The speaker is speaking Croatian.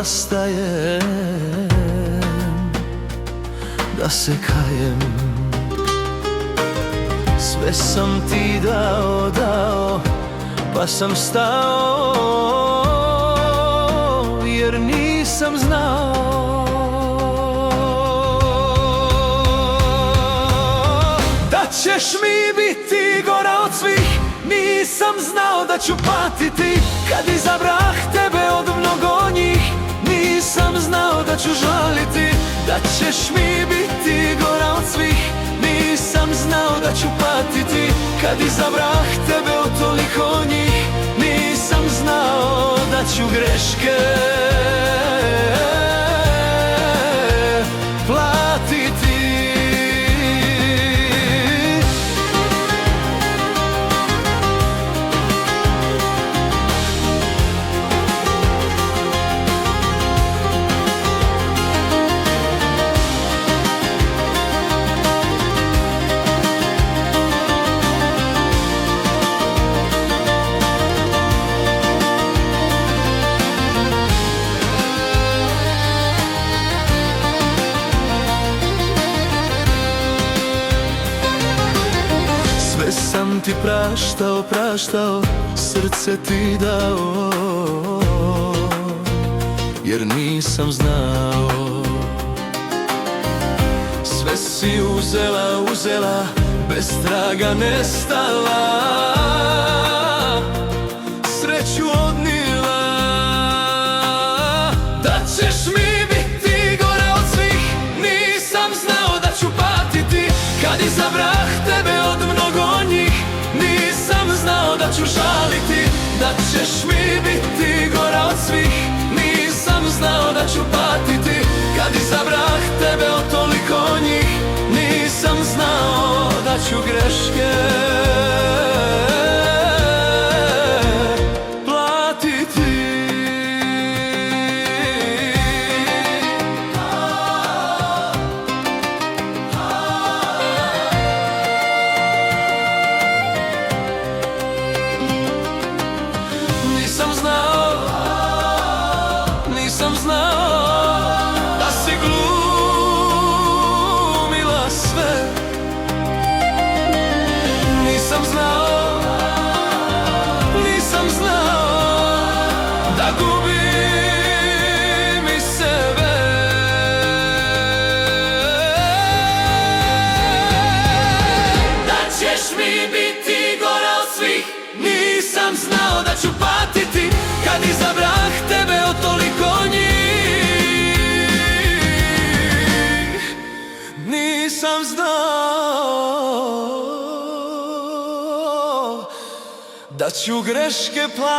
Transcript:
nastajem, da se kajem. Sve sam ti dao, pa sam stao, jer nisam znao da ćeš mi biti gora od svih. Nisam znao da ću patiti kad izabrah tebe od mnogo njih. Nisam znao da ću žaliti, da ćeš mi biti gora od svih. Nisam znao da ću patiti kad izabrah tebe od toliko njih. Nisam znao da ću greške platiti. Sam ti praštao, srce ti dao, jer nisam znao. Sve si uzela, bez traga nestala, sreću odnijela. Da ćeš mi biti gore od svih, nisam znao da ću patiti kad izabrah tebe od mnogo njih. Nisam znao da ću žaliti, da ćeš mi biti gora od svih. Nisam znao da ću patiti kad izabrah tebe od toliko njih. Nisam znao da ću greške platiti. Nisam znao da si glumila sve. Nisam znao da gubim i sebe. Da ćeš mi biti gora od svih. Nisam znao da ću patiti kad izabrah tebe od toliko njih. Nisam znao da ću greške platiti.